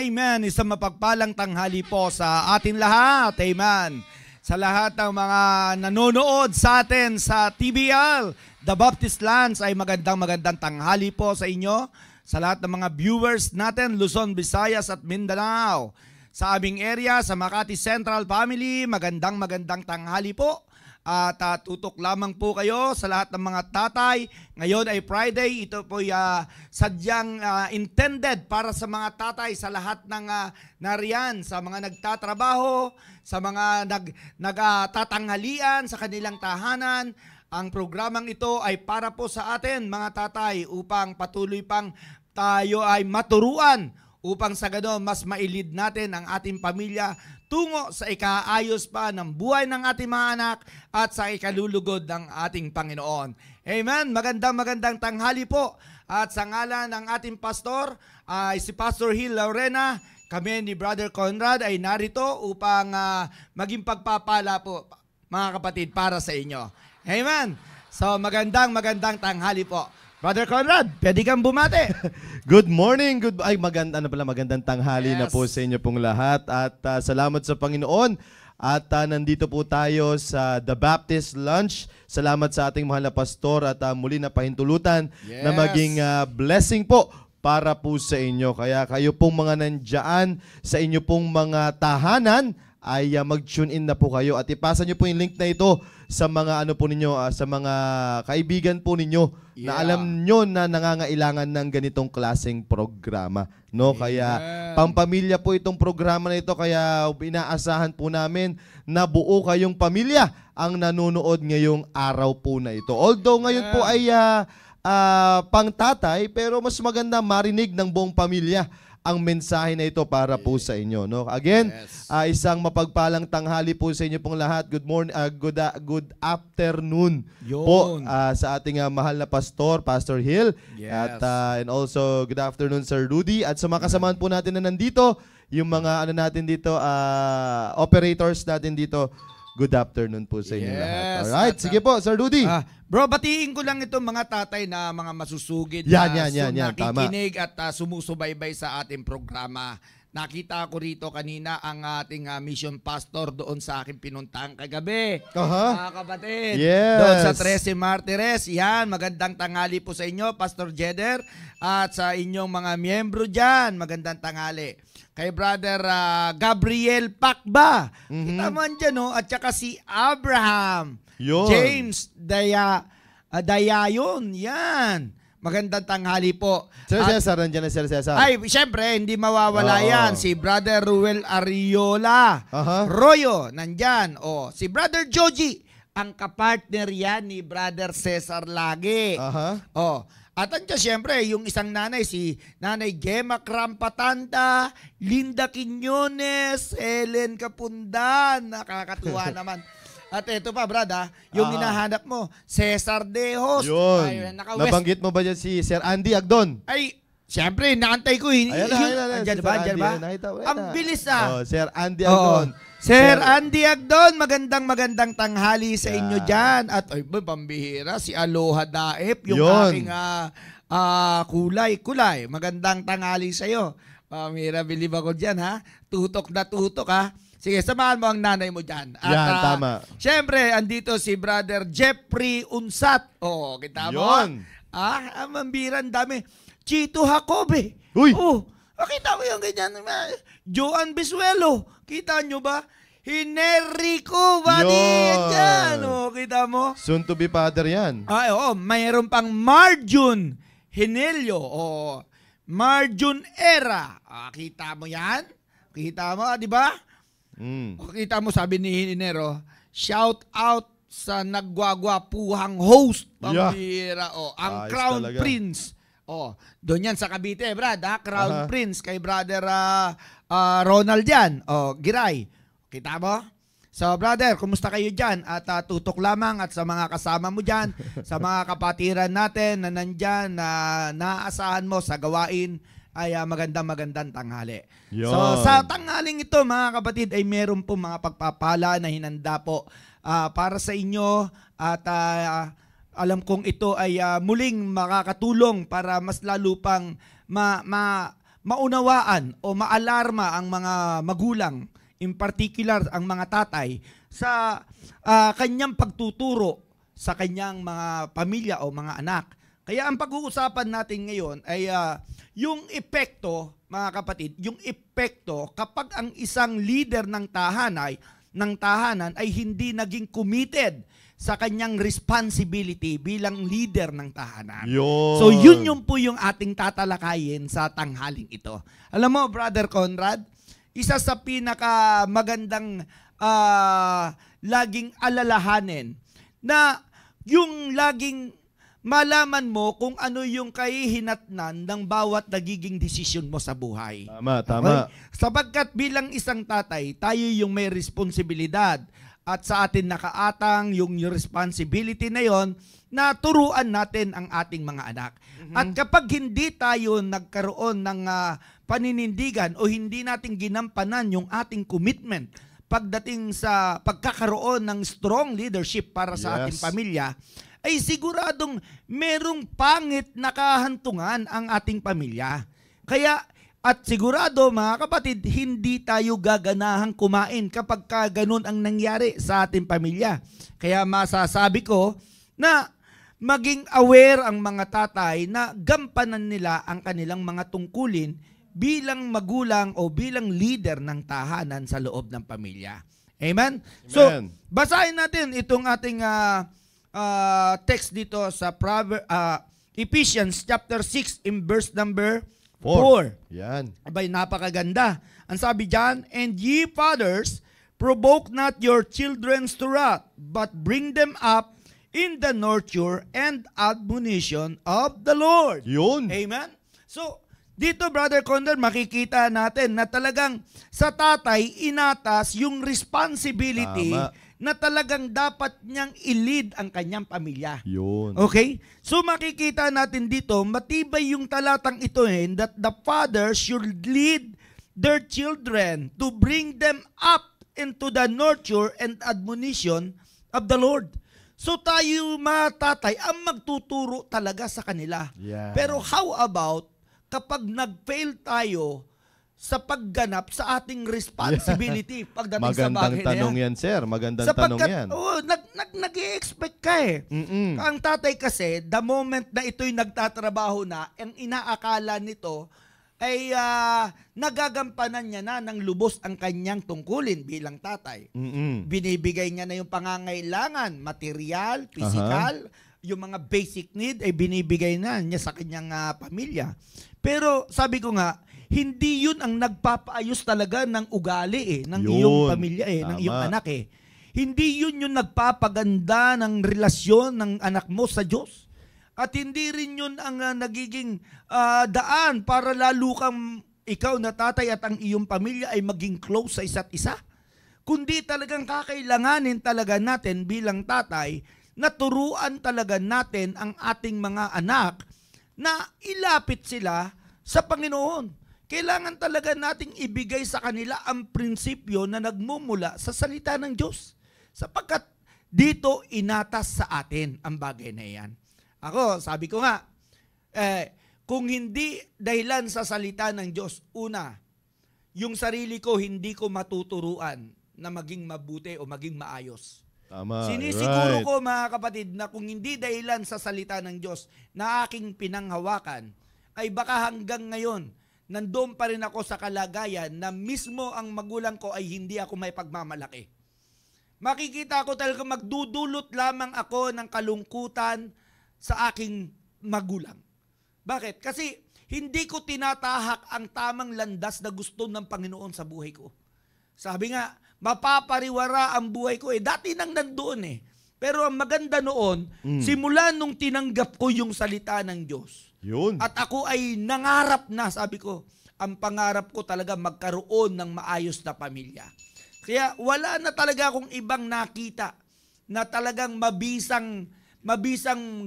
amen. Isang mapagpalang tanghali po sa atin lahat. Amen. Sa lahat ng mga nanonood sa atin sa TBL, The Baptist Lands, ay magandang tanghali po sa inyo. Sa lahat ng mga viewers natin, Luzon, Visayas at Mindanao. Sa aming area, sa Makati Central Family, magandang tanghali po. At tutok lamang po kayo sa lahat ng mga tatay. Ngayon ay Friday. Ito po sadyang intended para sa mga tatay sa lahat ng nariyan, sa mga nagtatrabaho, sa mga nagtatanghalian sa kanilang tahanan. Ang programang ito ay para po sa atin mga tatay upang patuloy pang tayo ay maturuan upang sa ganoon mas mailid natin ang ating pamilya tungo sa ikaayos pa ng buhay ng ating mga anak at sa ikalulugod ng ating Panginoon. Amen. Magandang tanghali po. At sa ngalan ng ating pastor, si Pastor Hill Laurena, kami ni Brother Conrad ay narito upang maging pagpapala po, mga kapatid, para sa inyo. Amen. So magandang tanghali po. Brother Conrad, pwede kang bumate. Good morning, magandang tanghali na po sa inyo pong lahat at salamat sa Panginoon at nandito po tayo sa The Baptist Lunch. Salamat sa ating mahal na pastor at muli na pahintulutan na maging blessing po para po sa inyo. Kaya kayo pong mga nandiyan sa inyo pong mga tahanan ay mag-tune in na po kayo at ipasa nyo po yung link na ito sa mga po ninyo, sa mga kaibigan po ninyo na alam nyo na nangangailangan ng ganitong klaseng programa, no? Kaya pampamilya po itong programa na ito, kaya inaasahan po namin na buo kayong pamilya ang nanonood ngayong araw po na ito. Although ngayon po ay pangtatay, pero mas maganda marinig ng buong pamilya ang mensahe na ito para po sa inyo, no? Again, isang mapagpalang tanghali po sa inyo pong lahat. Good morning, good afternoon po sa ating mahal na pastor, Pastor Hill. At and also good afternoon Sir Rudy at sa mga kasamahan po natin na nandito, yung mga natin dito, operators natin dito. Good afternoon po sa inyo lahat. Alright, sige po, Sir Rudy. Bro, batiin ko lang itong mga tatay na mga masusugid yan, nakikinig at sumusubaybay sa ating programa. Nakita ko rito kanina ang ating mission pastor doon sa aking pinuntang kagabi. Mga kapatid, doon sa 13 Martires. Yan, magandang tanghali po sa inyo, Pastor Jeder, at sa inyong mga miyembro dyan. Magandang tanghali. Kay Brother Gabriel Pacba. Kita mo andyan, no? At saka si Abraham. James Dayayon. Yan. Magandang tanghali po. Sir Cesar, nandiyan na Sir Cesar. Ay, siyempre, hindi mawawala yan. Si Brother Ruel Ariola. Royo, nandyan. Si Brother Joji, ang kapartner yan ni Brother Cesar lagi. At andyan siyempre, yung isang nanay, si Nanay Gemma Krampatanda, Linda Quiñones, Helen Kapundan, nakakatuwa naman. At ito pa, brada, yung hinahanap mo, Cesar Dejos. Yun. Ay, nabanggit mo ba dyan si Sir Andy Agdon? Ay, siyempre, nakantay ko. Andyan ba? Ang bilis Sir Andy Agdon. Sir Andy Agdon, magandang tanghali sa inyo dyan. At ay, pambihira, si Aloha Daep, yung aking kulay. Magandang tanghali sa iyo. Mira, bilib ako dyan, ha? Tutok na tutok, ha? Sige, samahan mo ang nanay mo dyan. At, tama. Siyempre, andito si Brother Jeffrey Unsat. Kita mo? Mambiran, dami. Chito Jacobe. Uy! Kita mo yung ganyan. Joan Bisuelo. Kita nyo ba? Hinerico Badi. Yan. Kita mo? Soon to be father yan. Mayroon pang Marjun Hinelio. Marjun Era. Kita mo yan? Kita mo, di ba? Kita mo, sabi ni Hinero, shout out sa nagwagwapuhang host. Pambira. Ang Crown talaga. Prince. Doon yan sa Cavite, Brad. Crown Prince kay Brother Ronald yan. Giray. Kita mo? So, brother, kumusta kayo dyan? At tutok lamang at sa mga kasama mo dyan, sa mga kapatiran natin na nandyan, na naaasahan mo sa gawain, ay magandang tanghali. So, sa tanghaling ito, mga kapatid, ay meron po mga pagpapala na hinanda po para sa inyo at alam kong ito ay muling makakatulong para mas lalo pang maunawaan o maalarma ang mga magulang, in particular ang mga tatay, sa kanyang pagtuturo sa kanyang mga pamilya o mga anak. Kaya ang pag-uusapan natin ngayon ay yung epekto, mga kapatid, yung epekto kapag ang isang leader ng tahanan ay hindi naging committed sa kanyang responsibility bilang leader ng tahanan. Yun. So yun po yung ating tatalakayin sa tanghaling ito. Alam mo, Brother Conrad, isa sa pinaka magandang laging alalahanin na yung laging malaman mo kung ano yung kahihinatnan ng bawat nagiging desisyon mo sa buhay. Tama. Okay? Sapagkat bilang isang tatay, tayo yung may responsibilidad at sa atin nakaatang yung responsibility na yon na turuan natin ang ating mga anak. At kapag hindi tayo nagkaroon ng paninindigan o hindi natin ginampanan yung ating commitment pagdating sa pagkakaroon ng strong leadership para sa ating pamilya, ay siguradong merong pangit na kahantungan ang ating pamilya. Kaya, at sigurado mga kapatid, hindi tayo gaganahang kumain kapag ganun ang nangyari sa ating pamilya. Kaya masasabi ko na maging aware ang mga tatay na gampanan nila ang kanilang mga tungkulin bilang magulang o bilang leader ng tahanan sa loob ng pamilya. Amen? So, basahin natin itong ating text dito sa Ephesians chapter 6 in verse number 4. Yan. Abay, napakaganda. Ang sabi dyan, "And ye fathers, provoke not your children to wrath, but bring them up in the nurture and admonition of the Lord." Yun. Amen? So, dito, Brother Condor, makikita natin na talagang sa tatay, inatas yung responsibility na talagang dapat niyang i-lead ang kanyang pamilya. Yun. Okay? So makikita natin dito, matibay yung talatang ito that the fathers should lead their children to bring them up into the nurture and admonition of the Lord. So tayo mga tatay ang magtuturo talaga sa kanila. Yeah. Pero how about kapag nag-fail tayo sa pagganap sa ating responsibility pagdating sa bagay na yan? Magandang tanong yan, sir. Magandang tanong yan. Nag-i-expect ka eh. Ang tatay kasi, the moment na ito'y nagtatrabaho na, ang inaakala nito ay nagagampanan niya na ng lubos ang kanyang tungkulin bilang tatay. Binibigay niya na yung pangangailangan, material, physical, yung mga basic need ay binibigay na niya sa kanyang pamilya. Pero sabi ko nga, hindi yun ang nagpapaayos talaga ng ugali ng iyong pamilya ng iyong anak Hindi yun yung nagpapaganda ng relasyon ng anak mo sa Diyos. At hindi rin yun ang nagiging daan para lalo kang ikaw na tatay at ang iyong pamilya ay maging close sa isa't isa. Kundi talagang kakailanganin talaga natin bilang tatay na turuan talaga natin ang ating mga anak na ilapit sila sa Panginoon. Kailangan talaga nating ibigay sa kanila ang prinsipyo na nagmumula sa salita ng Diyos. Sapagkat dito inatas sa atin ang bagay na yan. Ako, sabi ko nga, kung hindi dahilan sa salita ng Diyos, una, yung sarili ko hindi ko matuturuan na maging mabuti o maging maayos. Tama, Sinisiguro ko mga kapatid na kung hindi dahilan sa salita ng Diyos na aking pinanghawakan, ay baka hanggang ngayon, nandoon pa rin ako sa kalagayan na mismo ang magulang ko ay hindi ako may pagmamalaki. Makikita ko talaga magdudulot lamang ako ng kalungkutan sa aking magulang. Bakit? Kasi hindi ko tinatahak ang tamang landas na gusto ng Panginoon sa buhay ko. Sabi nga, mapapariwara ang buhay ko Dati nang nandoon Pero ang maganda noon, simula nung tinanggap ko yung salita ng Diyos, yun. at ako ay nangarap na, sabi ko, ang pangarap ko talaga magkaroon ng maayos na pamilya. Kaya wala na talaga akong ibang nakita na talagang mabisang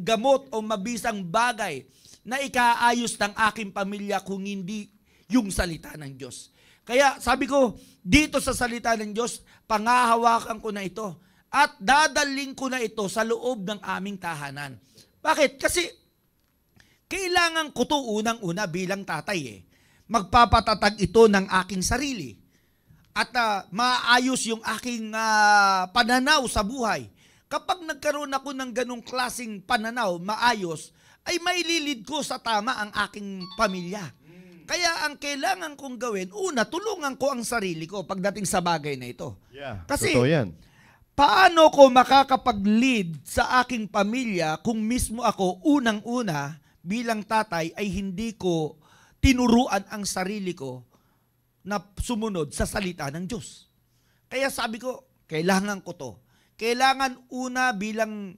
gamot o mabisang bagay na ikaayos ng aking pamilya kung hindi yung salita ng Diyos. Kaya sabi ko, dito sa salita ng Diyos, pangahawakan ko na ito at dadaling ko na ito sa loob ng aming tahanan. Bakit? Kasi kailangan ko to unang-una bilang tatay magpapatatag ito ng aking sarili. At maayos yung aking pananaw sa buhay. Kapag nagkaroon ako ng ganong klaseng pananaw, maayos, ay maililid ko sa tama ang aking pamilya. Kaya ang kailangan kong gawin, una, tulungan ko ang sarili ko pagdating sa bagay na ito. Yeah, Kasi, totoo yan. paano ko makakapag-lead sa aking pamilya kung mismo ako unang-una bilang tatay ay hindi ko tinuruan ang sarili ko na sumunod sa salita ng Diyos. Kaya sabi ko, kailangan ko to. Kailangan una bilang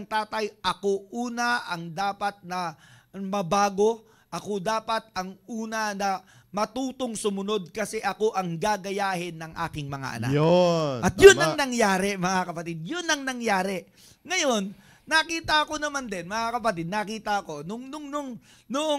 tatay, ako una ang dapat na mabago. Ako dapat ang una na matutong sumunod kasi ako ang gagayahin ng aking mga anak. Yun. At yun ang nangyari, mga kapatid. Yun ang nangyari. Ngayon, nakita ko naman din, mga kapatid, nakita ko, nung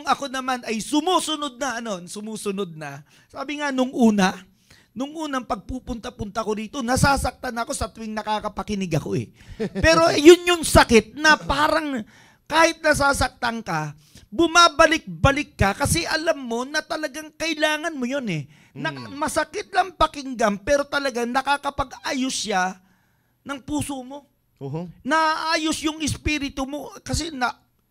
ako naman ay sumusunod na, sabi nga nung unang pagpupunta-punta ko dito, nasasaktan ako sa tuwing nakakapakinig ako eh. Pero yun yung sakit na parang kahit nasasaktan ka, bumabalik-balik ka kasi alam mo na talagang kailangan mo yun eh. Masakit lang pakinggan pero talagang nakakapag-ayos siya ng puso mo. Naayos yung espiritu mo kasi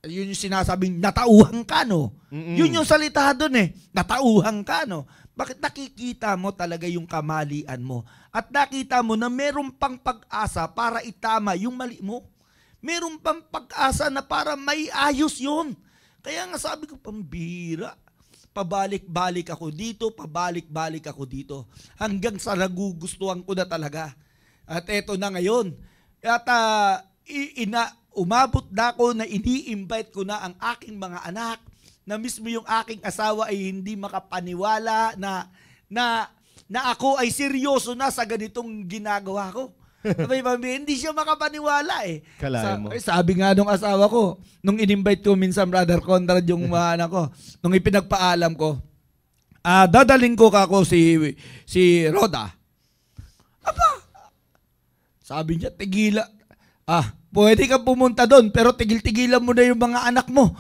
yun yung sinasabing natauhan ka, no? Yun yung salita doon eh. Natauhan ka, no? Bakit nakikita mo talaga yung kamalian mo? At nakita mo na meron pang pag-asa para itama yung mali mo. Meron pang pag-asa na para may ayos yun. Kaya nga sabi ko, pambira. Pabalik-balik ako dito, pabalik-balik ako dito. Hanggang sa nagugustuhan ko na talaga. At eto na ngayon. At umabot na ako na ini-invite ko na ang aking mga anak na mismo yung aking asawa ay hindi makapaniwala na ako ay seryoso na sa ganitong ginagawa ko. Hindi siya makapaniwala eh. Sabi nga nung asawa ko, nung in-invite ko minsan, Brother Conrad, yung mga anak ko, nung ipinagpaalam ko, dadaling ko kako si Roda. Aba, sabi niya, tigila. Pwede ka pumunta doon, pero tigil-tigilan mo na yung mga anak mo.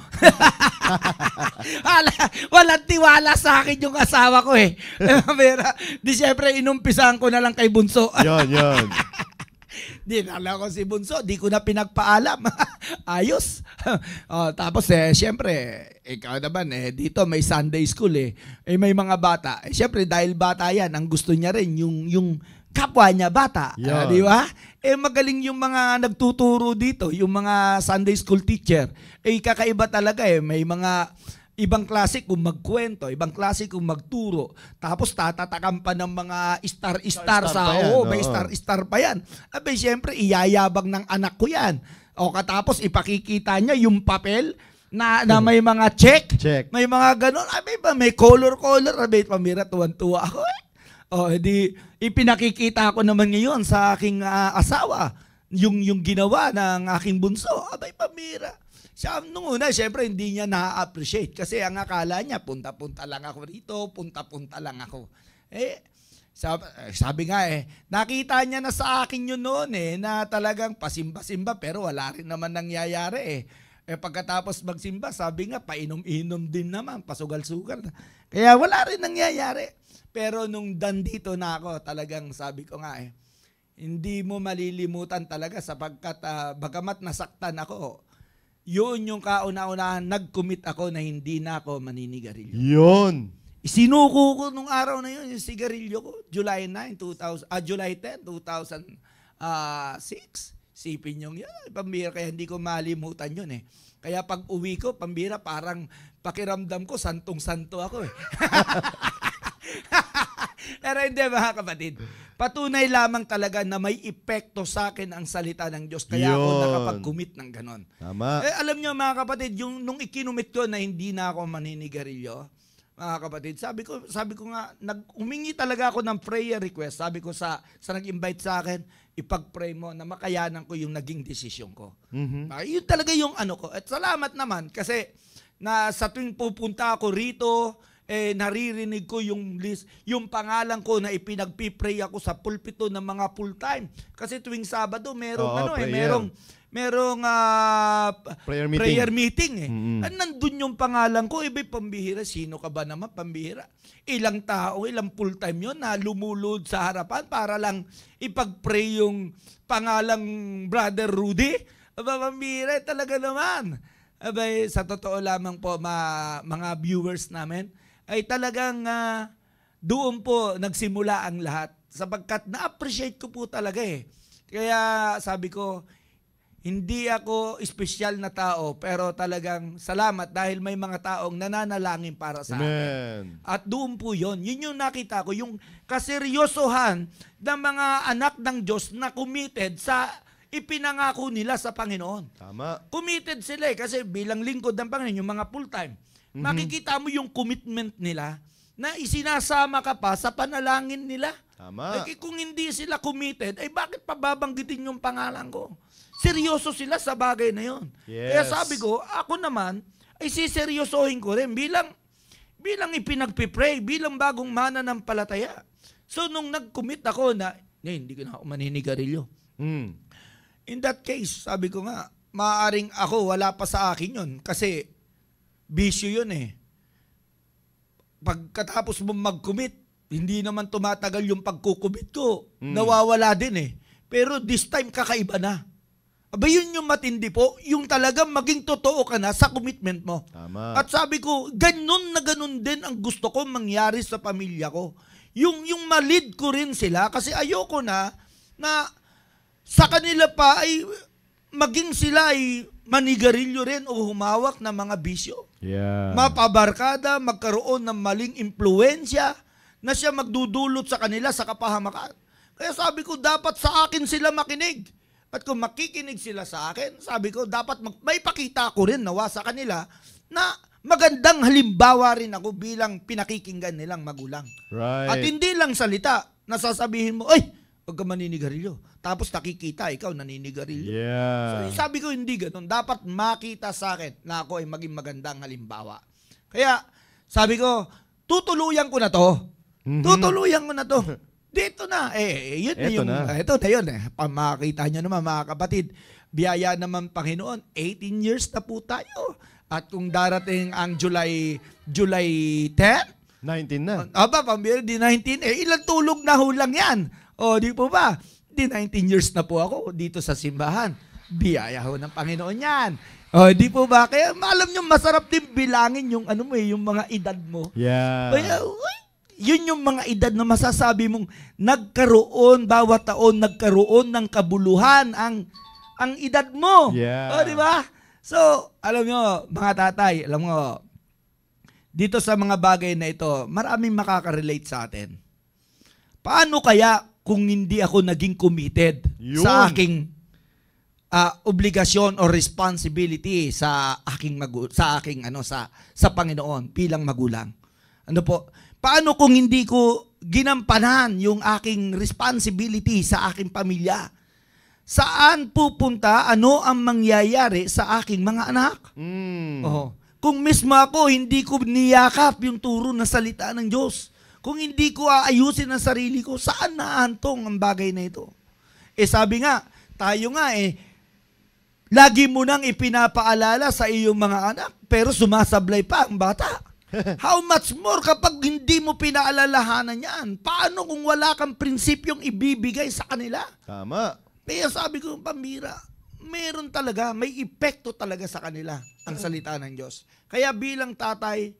Walang tiwala sa akin yung asawa ko eh. Pero, di syempre, inumpisahan ko na lang kay Bunso. Yon. Dinala ko si Bunso, di ko na pinagpaalam. Ayos. Tapos syempre, ikaw naman dito may Sunday school may mga bata. Syempre dahil bata yan, ang gusto niya rin yung kapwa niya bata. Di ba? Magaling yung mga nagtuturo dito, yung mga Sunday school teacher. Kakaiba talaga may mga ibang klase kung magkwento, ibang klase kung magturo. Tapos tatatakan pa ng mga star-star sa may star-star pa yan. Siyempre, iyayabang ng anak ko yan. Katapos ipakikita niya yung papel na may mga check. May mga ganon. May color-color. Pamira, tuwan-tuwa ako ipinakikita ko naman ngayon sa aking asawa yung ginawa ng aking bunso. Pamira. Siya, nung una, syempre, hindi niya na-appreciate kasi ang akala niya, punta-punta lang ako rito, punta-punta lang ako. Sabi nga nakita niya na sa akin yun noon na talagang pasimba-simba pero wala rin naman nangyayari pagkatapos magsimba, sabi nga, painom-inom din naman, pasugal-sugal. Kaya wala rin nangyayari. Pero nung dandito na ako, talagang sabi ko nga hindi mo malilimutan talaga sapagkat bagamat nasaktan ako, yun yung kauna-unahan, nag-commit ako na hindi na ako maninigarilyo. Yun. Isinuko ko nung araw na yun, yung sigarilyo ko, July 10, 2006. Sipin yung yan, pambira, kaya hindi ko malimutan yun Kaya pag uwi ko, pambira, parang pakiramdam ko, santong-santo ako Pero hindi mga kapatid, patunay lamang talaga na may epekto sa akin ang salita ng Diyos. Kaya ako nakapag-commit ng ganon. Tama. Alam niyo mga kapatid, nung ikinumit ko na hindi na ako maninigarilyo, mga kapatid, sabi ko nga, humingi talaga ako ng prayer request. Sabi ko sa nag-invite sa akin, ipag-pray mo na makayanan ko yung naging desisyon ko. Yun talaga yung ano ko. At salamat naman kasi na sa tuwing pupunta ako rito, naririnig ko yung list, yung pangalan ko na ipinagpipray ako sa pulpito ng mga full-time. Kasi tuwing Sabado, merong prayer meeting eh. Nandun yung pangalan ko, iba'y pambihira. Sino ka ba naman pambihira? Ilang tao, ilang full-time yun na lumulod sa harapan para lang ipag-pray yung pangalang Brother Rudy? Aba, pambihira talaga naman. Abay, sa totoo lamang po, mga viewers namin, ay talagang doon po nagsimula ang lahat. Sapagkat na-appreciate ko po talaga eh. Kaya sabi ko, hindi ako espesyal na tao, pero talagang salamat dahil may mga taong nananalangin para sa akin. At doon po yun. Yun yung nakita ko, yung kaseryosohan ng mga anak ng Diyos na committed sa ipinangako nila sa Panginoon. Tama. Committed sila eh, kasi bilang lingkod ng Panginoon, yung mga full-time, makikita mo yung commitment nila na isinasama ka pa sa panalangin nila. Tama. Like, kung hindi sila committed, ay bakit pababanggitin yung pangalan ko? Seryoso sila sa bagay na yun. Yes. Kaya sabi ko, ako naman, ay siseryosohin ko rin bilang ipinagpipray, bilang bagong mananampalataya. So, nung nag-commit ako na, hindi ko na ako maninigarilyo. In that case, sabi ko nga, maaaring ako, wala pa sa akin yun. Kasi, bisyo yun eh. Pagkatapos mo mag-commit, hindi naman tumatagal yung pagkukumit ko. Nawawala din eh. Pero this time, kakaiba na. Aba, yun yung matindi po, yung talagang maging totoo ka na sa commitment mo. Tama. At sabi ko, ganun na ganun din ang gusto ko mangyari sa pamilya ko. Yung malid ko rin sila, kasi ayoko na sa kanila pa ay maging sila ay manigarilyo rin o humawak ng mga bisyo. Yeah. Mapabarkada, magkaroon ng maling impluensya na siya magdudulot sa kanila sa kapahamakan. Kaya sabi ko, dapat sa akin sila makinig. At kung makikinig sila sa akin, sabi ko, dapat may pakita ko rin nawa sa kanila na magandang halimbawa rin ako bilang pinakikinggan nilang magulang. Right. At hindi lang salita, nasasabihin mo, ay, huwag ka maninigarilyo. Tapos nakikita, ikaw naninigarilyo. Yeah. So, sabi ko, hindi ganun. Dapat makita sa akin na ako ay maging magandang halimbawa. Kaya, sabi ko, tutuluyan ko na to. Tutuluyan ko na to. Dito na. Yun na yung, ito na yun eh. Makita nyo naman mga kapatid, biyaya naman Panginoon, 18 years na po tayo. At kung darating ang July 10, 19 na. Aba, pambira, di 19. Ilang tulog na hulang yan. O, di po ba? Di 19 years na po ako dito sa simbahan. Biyaya ho ng Panginoon yan. O, di po ba? Kaya alam nyo, masarap din bilangin yung, yung mga edad mo. Yeah. Kaya, yun yung mga edad na masasabi mong nagkaroon, bawat taon nagkaroon ng kabuluhan ang edad mo. Yeah. O, di ba? So, alam nyo, mga tatay, alam mo, dito sa mga bagay na ito, maraming makaka-relate sa atin. Paano kaya kung hindi ako naging committed sa aking obligasyon o responsibility sa Panginoon bilang magulang? Ano po? Paano kung hindi ko ginampanan yung aking responsibility sa aking pamilya? Saan pupunta? Ano ang mangyayari sa aking mga anak? Kung mismo ako, hindi ko niyakap yung turo na salita ng Diyos. Kung hindi ko aayusin ang sarili ko, saan naantong ang bagay na ito? Sabi nga, tayo nga lagi mo nang ipinapaalala sa iyong mga anak, pero sumasablay pa ang bata. How much more kapag hindi mo pinaalalahanan yan? Paano kung wala kang prinsipyong ibibigay sa kanila? Tama. Kaya sabi ko, pambira, meron talaga, may epekto talaga sa kanila ang salita ng Diyos. Kaya bilang tatay,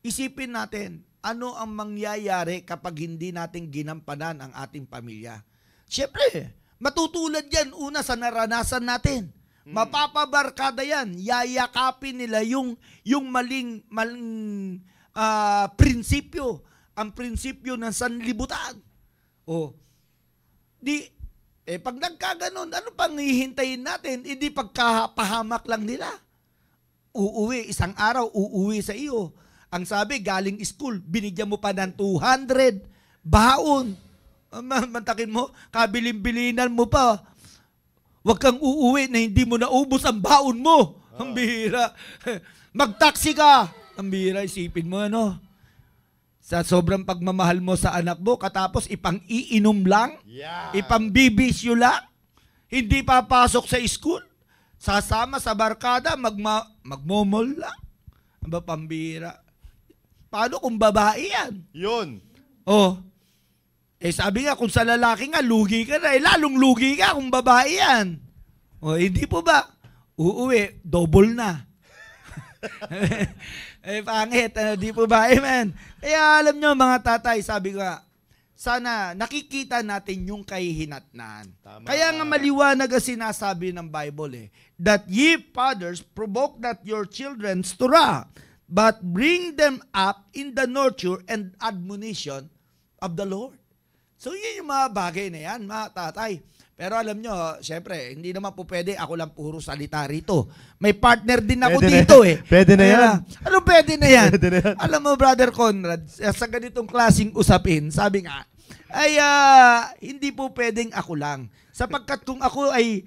isipin natin, ano ang mangyayari kapag hindi natin ginampanan ang ating pamilya? Siyempre, matutulad yan una sa naranasan natin. Mapapabarkada yan. Yayakapin nila yung maling prinsipyo. Ang prinsipyo ng sanlibutan. Pag nagkaganon, ano pang hihintayin natin? Hindi pagkapahamak lang nila. Uuwi, isang araw, uuwi sa iyo. Ang sabi, galing school, binigyan mo pa ng 200 baon. Mantakin mo, kabilin-bilinan mo pa. Huwag kang uuwi na hindi mo naubos ang baon mo. Ang bihira. Mag-taxi ka. Ang bihira, isipin mo Sa sobrang pagmamahal mo sa anak mo, katapos ipang-iinom lang, Yeah. ipang-bibisyo lang, hindi papasok sa school, sasama sa barkada, magmomol lang. Ang ba pambira? Paano kung babae yan? Yun. Oh, sabi nga, kung sa lalaki nga, lugi ka na. Lalong lugi ka kung babae yan. O, hindi po ba? Uuwi, double na. Pangit. Di po ba? Amen. Kaya alam nyo, mga tatay, sabi ko nga, sana nakikita natin yung kahihinatnan. Tama. Kaya nga maliwanag ang sinasabi ng Bible that ye fathers provoke not your children to wrath, but bring them up in the nurture and admonition of the Lord. So yun yung mga bagay na yan, mga tatay. Pero alam nyo, syempre, hindi naman po pwede ako lang puro salita rito. May partner din ako Pwede dito na, eh. Pwede na yan. Ano pwede na yan? Pwede na yan. Alam mo, Brother Conrad, sa ganitong klaseng usapin, sabi nga, ay hindi po pwedeng ako lang. Sapagkat kung ako ay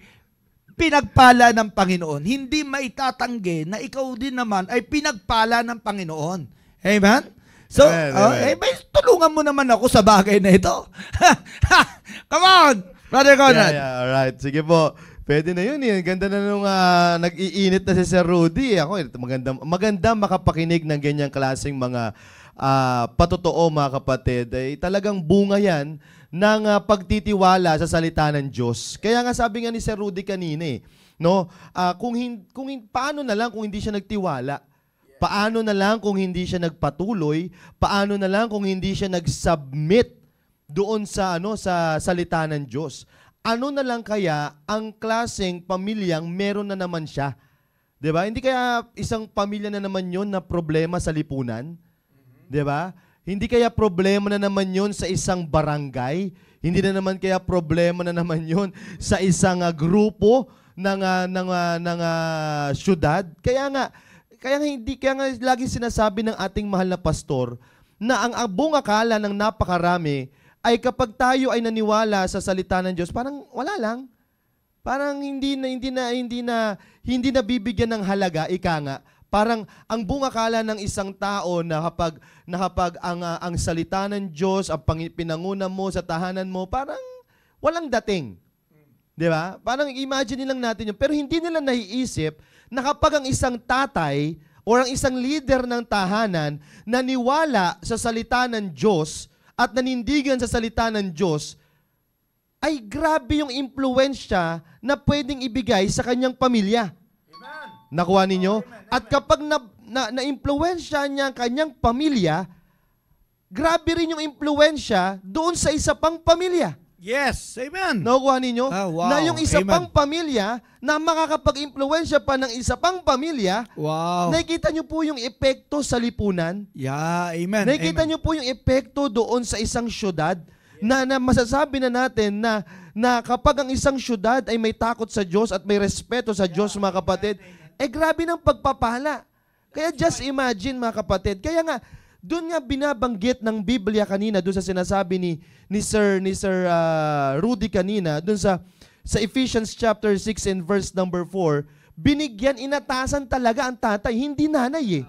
pinagpala ng Panginoon, hindi maitatanggi na ikaw din naman ay pinagpala ng Panginoon. Amen? So, Amen. tulungan mo naman ako sa bagay na ito. Come on, Brother Conrad. Yeah, alright. Sige po. Pwede na yun eh. Ganda na nung nag-iinit na si Sir Rudy. Ako, maganda makapakinig ng ganyang klaseng mga patotoo, mga kapatid. Talagang bunga yan ng pagtitiwala sa salita ng Diyos. Kaya nga sabi nga ni Sir Rudy kanina no? Paano na lang kung hindi siya nagtiwala? Paano na lang kung hindi siya nagpatuloy? Paano na lang kung hindi siya nag-submit doon sa sa salita ng Diyos? Ano na lang kaya ang klaseng pamilyang meron na naman siya? 'Di ba? Hindi kaya isang pamilya na naman 'yon na problema sa lipunan? 'Di ba? Hindi kaya problema na naman 'yon sa isang barangay? Hindi na naman kaya problema na naman 'yon sa isang grupo ng syudad? Kaya nga lagi sinasabi ng ating mahal na pastor na ang buong akala ng napakarami ay kapag tayo ay naniwala sa salita ng Diyos, parang wala lang. Parang hindi na bibigyan ng halaga, ika nga. Parang ang buong akala ng isang tao na kapag ang salita ng Diyos, ang pinanguna mo sa tahanan mo, parang walang dating. 'Di ba? Parang imagine lang natin yun. Pero hindi nila naiisip na kapag ang isang tatay o ang isang leader ng tahanan naniwala sa salita ng Diyos at nanindigan sa salita ng Diyos, ay grabe yung impluwensya na pwedeng ibigay sa kanyang pamilya. Amen. Nakuha ninyo? Amen. At kapag na-impluwensya niya ang kanyang pamilya, grabe rin yung impluwensya doon sa isa pang pamilya. Yes, amen. Nakuha ninyo? Wow. Na yung isa Amen. pang pamilya na makakapag-impluwensya pa ng isa pang pamilya, Wow. nakikita nyo po yung epekto sa lipunan. Yeah, amen. Nakikita amen. nyo po yung epekto doon sa isang syudad na masasabi na natin na kapag ang isang syudad ay may takot sa Diyos at may respeto sa Diyos, mga kapatid, grabe ng pagpapala. Kaya just imagine, mga kapatid. Kaya nga, doon nga binabanggit ng Biblia kanina, doon sa sinasabi ni Sir Rudy kanina, doon sa Ephesians chapter 6 and verse number 4, inatasan talaga ang tatay, hindi nanay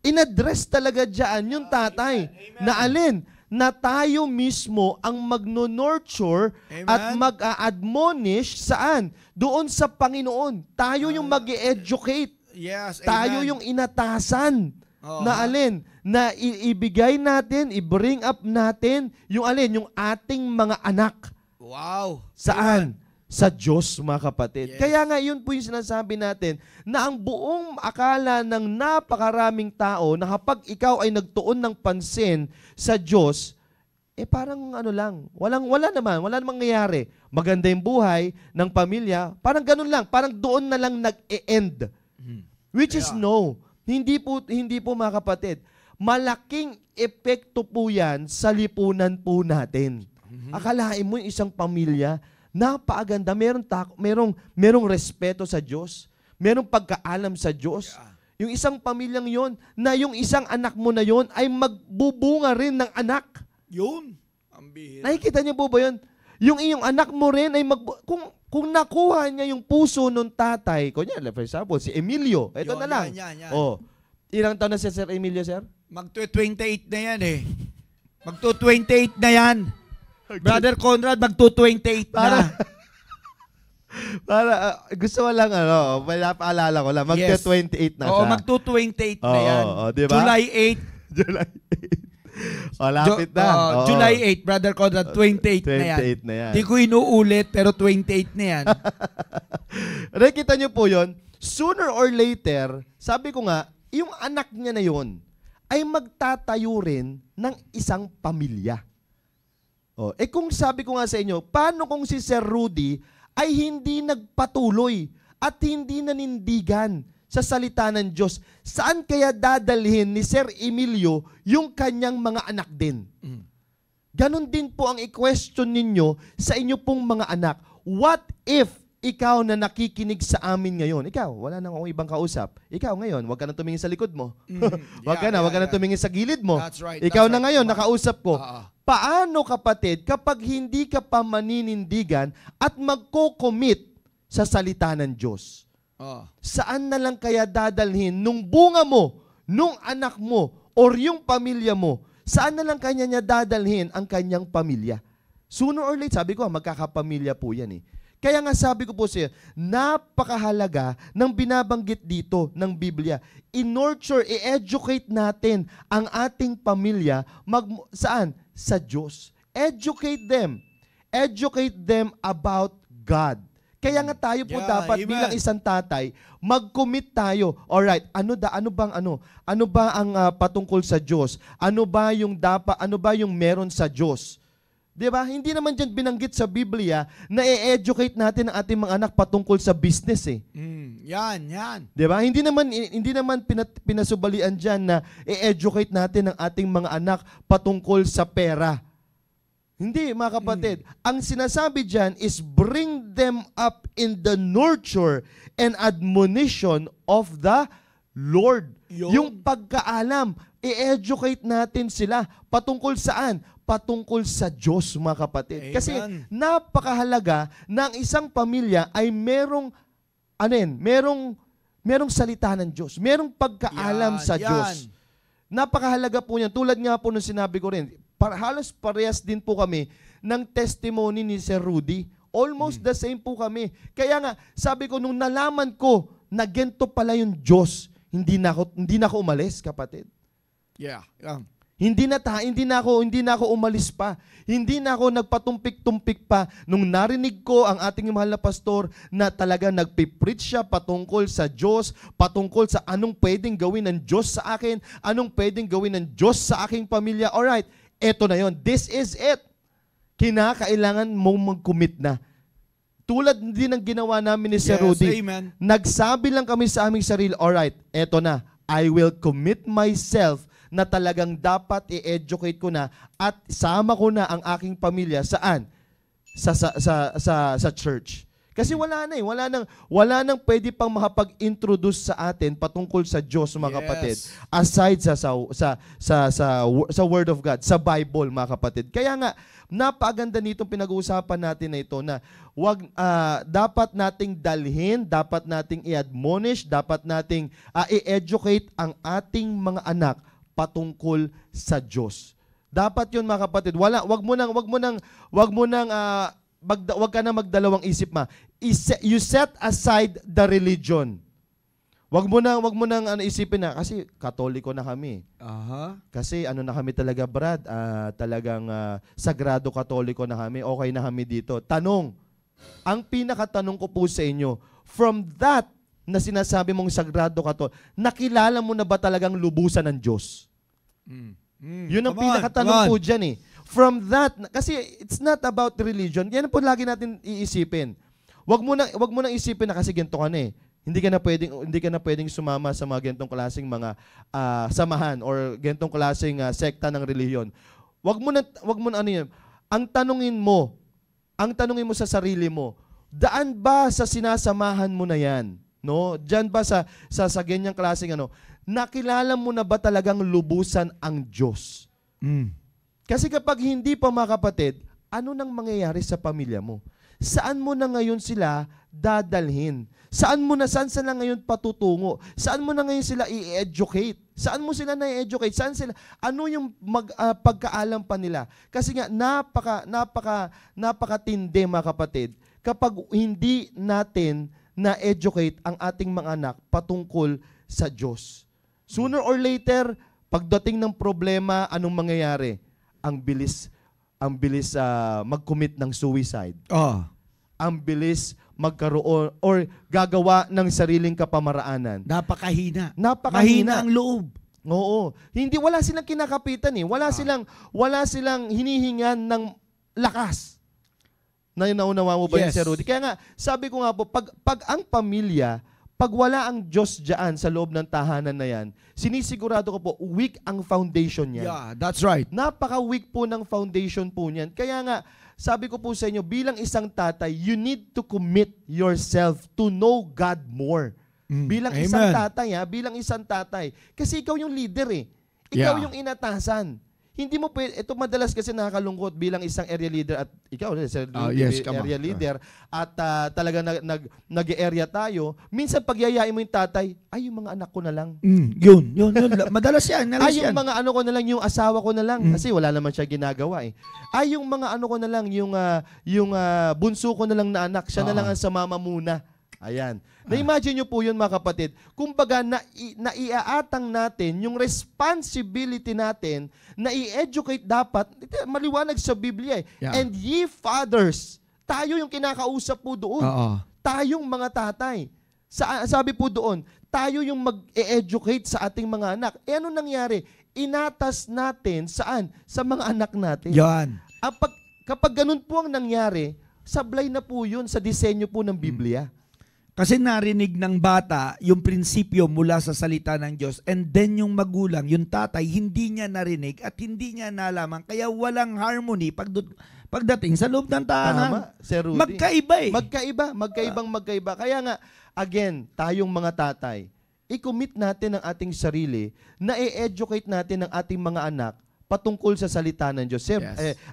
Inaddress talaga dyan yung tatay. Amen. Na alin? Na tayo mismo ang magno-nurture at mag-a-admonish saan? Doon sa Panginoon. Tayo yung mag-e-educate. Yes, Tayo amen. yung inatasan. Oo. Na alin? Na ibigay natin, i-bring up natin yung alin? Yung ating mga anak. Wow. Saan? Sa Diyos, mga kapatid. Yes. Kaya nga, yun po yung sinasabi natin na ang buong akala ng napakaraming tao na kapag ikaw ay nagtuon ng pansin sa Diyos, parang ano lang, wala namang nangyayari. Maganda yung buhay ng pamilya, parang ganun lang, parang doon na lang nag-e-end. Which is no. Hindi po mga kapatid. Malaking epekto po yan sa lipunan po natin. Akalain mo yung isang pamilya, napakaganda, merong respeto sa Diyos, merong pagkaalam sa Diyos. Yung isang pamilyang yon, na yung isang anak mo na yon ay magbubunga rin ng anak. Yun. Ang bihira. Nakikita niyo po ba yun? Yung iyong anak mo rin ay kung nakuha niya yung puso ng tatay, kunyari, for example, si Emilio, ito Yun, na lang. yan. Oh, ilang taon na si Sir Emilio, sir? Magto-28 na yan eh. Magto-28 na yan. Brother Conrad, magto-28 na. Gusto mo lang, paalala ko lang, magka-28 na siya. Oo, magto-28 na yan. Diba? July 8. July 8. Lapit na. July 8, Brother Conrad, 28 na yan. 28 na yan. Di ko inuulit, pero 28 na yan. Nakikita niyo po yun, sooner or later, sabi ko nga, yung anak niya na yun, ay magtatayo rin ng isang pamilya. Kung sabi ko nga sa inyo, paano kung si Sir Rudy ay hindi nagpatuloy at hindi nanindigan sa salita ng Diyos, saan kaya dadalhin ni Sir Emilio yung kanyang mga anak din? Ganon din po ang i-question ninyo sa inyo pong mga anak. What if ikaw na nakikinig sa amin ngayon, ikaw, wala nang akong ibang kausap, ikaw ngayon, wag ka na tumingin sa likod mo. Wag ka na tumingin sa gilid mo. That's right, ikaw that's na right. ngayon, nakausap ko. Paano kapatid, kapag hindi ka pa maninindigan at magko-commit sa salita ng Diyos? Saan na lang kaya dadalhin nung bunga mo, nung anak mo, or yung pamilya mo? Saan na lang kanya niya dadalhin ang kanyang pamilya? Sooner or late, sabi ko, magkakapamilya po yan eh. Kaya nga sabi ko po sa iyo, napakahalaga ng binabanggit dito ng Biblia. I-nurture, i-educate natin ang ating pamilya. Saan? Sa Diyos. Educate them. Educate them about God. Kaya nga tayo po dapat bilang isang tatay, mag-commit tayo. Alright, ano ba ang patungkol sa Diyos? Ano ba yung meron sa Diyos? 'Di ba? Hindi naman diyan binanggit sa Biblia na i-educate natin ang ating mga anak patungkol sa business eh. Yan. 'Di ba? Hindi naman pinasubalian diyan na i-educate natin ang ating mga anak patungkol sa pera. Hindi, mga kapatid. Ang sinasabi diyan is bring them up in the nurture and admonition of the Lord. Yung pagkaalam, i-educate natin sila patungkol saan? Patungkol sa Diyos, mga kapatid. Amen. Kasi napakahalaga na ang isang pamilya ay merong salita ng Diyos. Merong pagkaalam sa Diyos. Napakahalaga po niyan. Tulad nga po nung sinabi ko rin, halos parehas din po kami ng testimony ni Sir Rudy. Almost the same po kami. Kaya nga, sabi ko, nung nalaman ko na ganito pala yung Diyos, hindi na ako umalis, kapatid. Hindi na ako umalis pa. Hindi na ako nagpatumpik-tumpik pa nung narinig ko ang ating mahal na pastor na talaga nagpipreach siya patungkol sa Diyos, patungkol sa anong pwedeng gawin ng Diyos sa akin, anong pwedeng gawin ng Diyos sa aking pamilya. Alright, eto na yon. This is it. Kinakailangan mong mag-commit na. Tulad din ng ginawa namin ni Sir Rudy. Amen. Nagsabi lang kami sa aming sarili, alright, eto na. I will commit myself na talagang dapat i-educate ko na at sama ko na ang aking pamilya saan? Sa church. Kasi wala nang pwede pang makapag-introduce sa atin patungkol sa Diyos, mga kapatid. Aside sa Word of God, sa Bible, mga kapatid. Kaya nga, napaganda nitong pinag-uusapan natin na ito na dapat nating dalhin, dapat nating i-admonish, dapat nating i-educate ang ating mga anak patungkol sa Diyos. Dapat 'yun, mga kapatid. Wag ka na magdalawang isip ma. You set aside the religion. Wag mo nang isipin na kasi Katoliko na kami. Kasi na kami talaga, Brad, talagang sagrado Katoliko na kami. Okay na kami dito. Tanong. Ang pinakatanong ko po sa inyo, from that na sinasabi mong sagrado Katoliko, nakilala mo na ba talagang lubusan ng Diyos? Yun ang pinakatanong po dyan eh. From that, kasi it's not about religion. Yan po lagi natin iisipin. Wag mo nang isipin na kasi ganito ka na eh. Hindi ka na pwedeng sumama sa mga ganitong klaseng mga samahan or ganitong klaseng sekta ng relihiyon. Wag mo na yun. Ang tanungin mo sa sarili mo, daan ba sa sinasamahan mo na yan? No? Diyan ba sa ganyang klaseng nakilala mo na ba talagang lubusan ang Diyos? Kasi kapag hindi pa, mga kapatid, ano nang mangyayari sa pamilya mo? saan mo na ngayon sila dadalhin? Saan sila ngayon patutungo? Saan mo na ngayon sila i-educate? Saan mo sila na-educate? Saan sila, ano yung pagkaalam pa nila? Kasi nga, napakatindi mga kapatid, kapag hindi natin na-educate ang ating mga anak patungkol sa Diyos. Sooner or later, pagdating ng problema, anong mangyayari? Ang bilis mag-commit ng suicide. Ang bilis magkaroon or gagawa ng sariling kapamaraanan. Napakahina. Napakahina Mahina ang loob. Oo. Wala silang kinakapitan eh. Wala silang hinihingan ng lakas. Naunawa mo ba yun, Sir Rudy? Kaya nga, sabi ko nga po, pag ang pamilya, pag wala ang Diyos dyan sa loob ng tahanan na yan, sinisigurado ko po, weak ang foundation niyan. Yeah, that's right. Napaka-weak po ng foundation po niyan. Kaya nga, sabi ko po sa inyo, bilang isang tatay, you need to commit yourself to know God more. Bilang Amen. isang tatay, bilang isang tatay. Kasi ikaw yung leader eh. Ikaw yung inatasan. Hindi mo pwede, ito madalas kasi nakakalungkot bilang isang area leader at ikaw, area leader, at talaga nag-area tayo. Minsan pagyayain mo yung tatay, ay yung mga anak ko na lang. Yun. Madalas yan. Ay yung mga ano ko na lang, yung asawa ko na lang. Kasi wala naman siya ginagawa eh. Ay yung mga ano ko na lang, yung bunso ko na lang na anak, siya na lang ang sa mama muna. Ayan. Na-imagine nyo po yun mga kapatid. Kumbaga, naiaatang natin yung responsibility natin na i-educate dapat, maliwanag sa Biblia eh. Yeah. And ye fathers, tayo yung kinakausap po doon. Tayong mga tatay. Sabi po doon, tayo yung mag-e-educate sa ating mga anak. Eh ano nangyari? Inatas natin saan? Sa mga anak natin. Yan. Kapag ganun po ang nangyari, sablay na po yun sa disenyo po ng Biblia. Kasi narinig ng bata yung prinsipyo mula sa salita ng Diyos, and then yung magulang, yung tatay, hindi niya narinig at hindi niya nalaman. Kaya walang harmony pagdating sa loob ng tahanan. Tama, Sir Rudy. Magkaiba eh. Magkaiba. Kaya nga, again, tayong mga tatay, i-commit natin ang ating sarili na i-educate natin ang ating mga anak patungkol sa salita ng Diyos.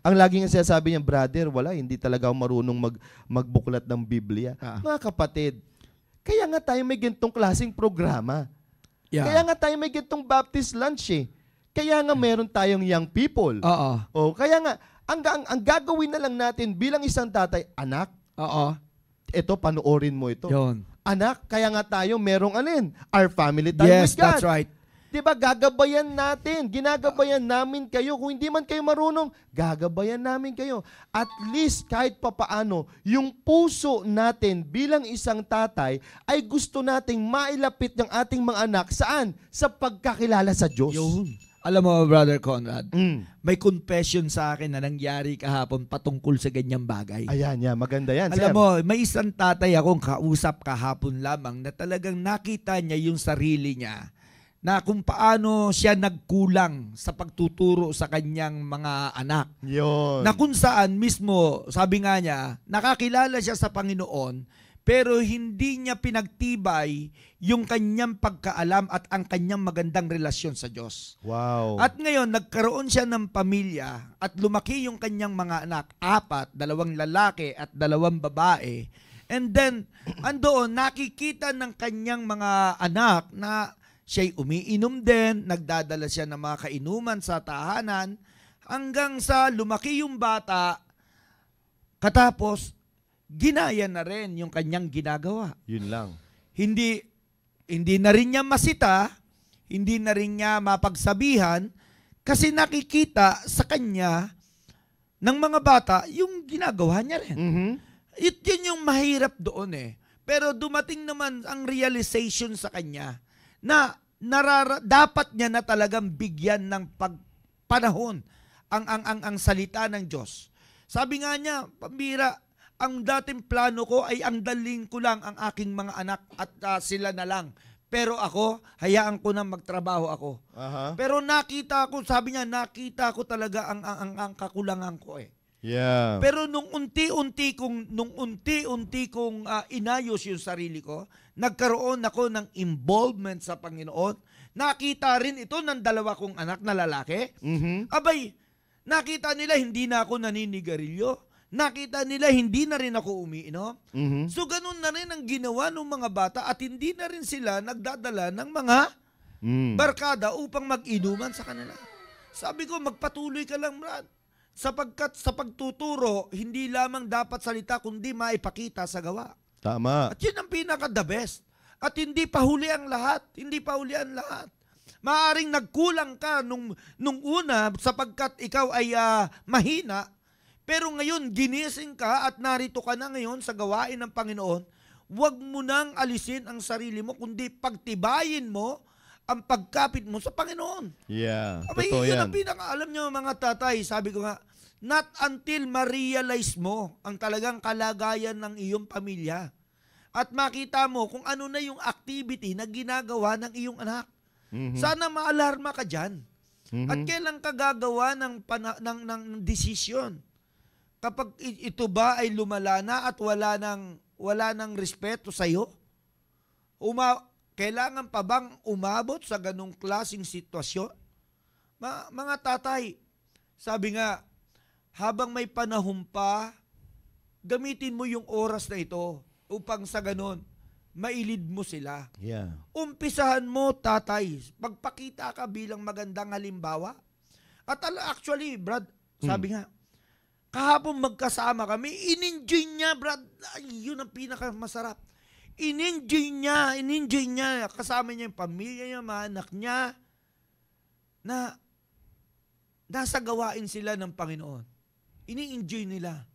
Ang laging sinasabi niya, brother, hindi talaga ako marunong magbuklat ng Biblia. Mga kapatid, kaya nga tayo may gintong klaseng programa. Kaya nga tayo may gintong Baptist lunch eh. Kaya nga meron tayong young people. Kaya nga, ang gagawin na lang natin bilang isang tatay, anak, ito, panoorin mo ito. Yun. Anak, kaya nga tayo merong our family time with God. Yes, that's right. Diba, gagabayan natin. Ginagabayan namin kayo. Kung hindi man kayo marunong, gagabayan namin kayo. At least, kahit papaano, yung puso natin bilang isang tatay ay gusto nating mailapit ng ating mga anak. Saan? Sa pagkakilala sa Diyos. Yun. Alam mo, Brother Conrad, may confession sa akin na nangyari kahapon patungkol sa ganyang bagay. Ayan, maganda yan, Alam sir. mo, may isang tatay akong kausap kahapon lamang na talagang nakita niya yung sarili niya na kung paano siya nagkulang sa pagtuturo sa kanyang mga anak. Yun. Na kung saan mismo, sabi nga niya, nakakilala siya sa Panginoon, pero hindi niya pinagtibay yung kanyang pagkaalam at ang kanyang magandang relasyon sa Diyos. Wow. At ngayon, nagkaroon siya ng pamilya at lumaki yung kanyang mga anak, 4, 2 lalaki at 2 babae. And then, andoon, nakikita ng kanyang mga anak na siya'y umiinom din, nagdadala siya ng mga kainuman sa tahanan, hanggang sa lumaki yung bata, katapos, ginaya na rin yung kanyang ginagawa. Yun lang. Hindi na rin niya masita, hindi na rin niya mapagsabihan, kasi nakikita sa kanya ng mga bata yung ginagawa niya rin. Yun yung mahirap doon eh. Pero dumating naman ang realization sa kanya na dapat niya na talagang bigyan ng panahon ang salita ng Diyos. Sabi nga niya, pambira, ang dating plano ko ay ang daling ko lang ang aking mga anak at sila na lang. Pero ako, hayaan ko na magtrabaho ako. Pero nakita ko, sabi niya, nakita ko talaga ang kakulangan ko eh. Yeah. Pero nung unti-unti kong inayos yung sarili ko, nagkaroon ako ng involvement sa Panginoon. Nakita rin ito ng 2 kong anak na lalaki. Abay, nakita nila hindi na ako naninigarilyo. nakita nila hindi na rin ako umiinom. Mhm. So ganun na rin ang ginawa ng mga bata at hindi na rin sila nagdadala ng mga barkada upang mag-inuman sa kanila. Sabi ko, magpatuloy ka lang, Brad. Sapagkat sa pagtuturo, hindi lamang dapat salita kundi maipakita sa gawa. Tama. At yun ang pinaka-the best. At hindi pa huli ang lahat. Hindi pa huli ang lahat. Maaring nagkulang ka nung una sapagkat ikaw ay mahina, pero ngayon ginising ka at narito ka na ngayon sa gawain ng Panginoon. Huwag mo nang alisin ang sarili mo, kundi pagtibayin mo ang pagkapit mo sa Panginoon. Yeah, Abay, totoo yun yan. ang pinaka-alam nyo mga tatay. Sabi ko nga, not until ma-realize mo ang talagang kalagayan ng iyong pamilya at makita mo kung ano na yung activity na ginagawa ng iyong anak. Sana maalarma ka dyan. At kailan ka gagawa ng desisyon? Kapag ito ba ay lumala na at wala nang respeto sa iyo? Kailangan pa bang umabot sa ganong klaseng sitwasyon? Mga tatay, sabi nga, habang may panahon pa, gamitin mo yung oras na ito upang sa ganon, mailid mo sila. Yeah. Umpisahan mo, tatay, pagpakita ka bilang magandang halimbawa. At actually, Brad, sabi nga, kahapon magkasama kami, in-enjoy niya, Brad. Ay, yun ang pinakamasarap. In-enjoy niya. Kasama niya yung pamilya niya, mga anak niya, na nasa gawain sila ng Panginoon. Ini-enjoy nila.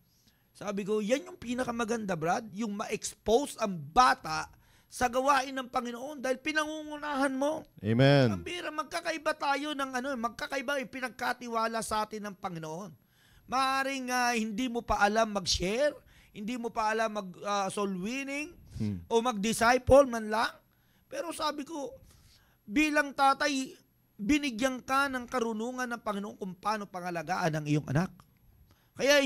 Sabi ko, yan yung pinakamaganda, Brad, yung ma-expose ang bata sa gawain ng Panginoon dahil pinangungunahan mo. Amen. Pambira, magkakaiba tayo ng magkakaiba yung pinagkatiwala sa atin ng Panginoon. Maaring hindi mo pa alam mag-share, hindi mo pa alam mag-soul winning, o mag-disciple man lang. Pero sabi ko, bilang tatay, binigyan ka ng karunungan ng Panginoon kung paano pangalagaan ang iyong anak. Kaya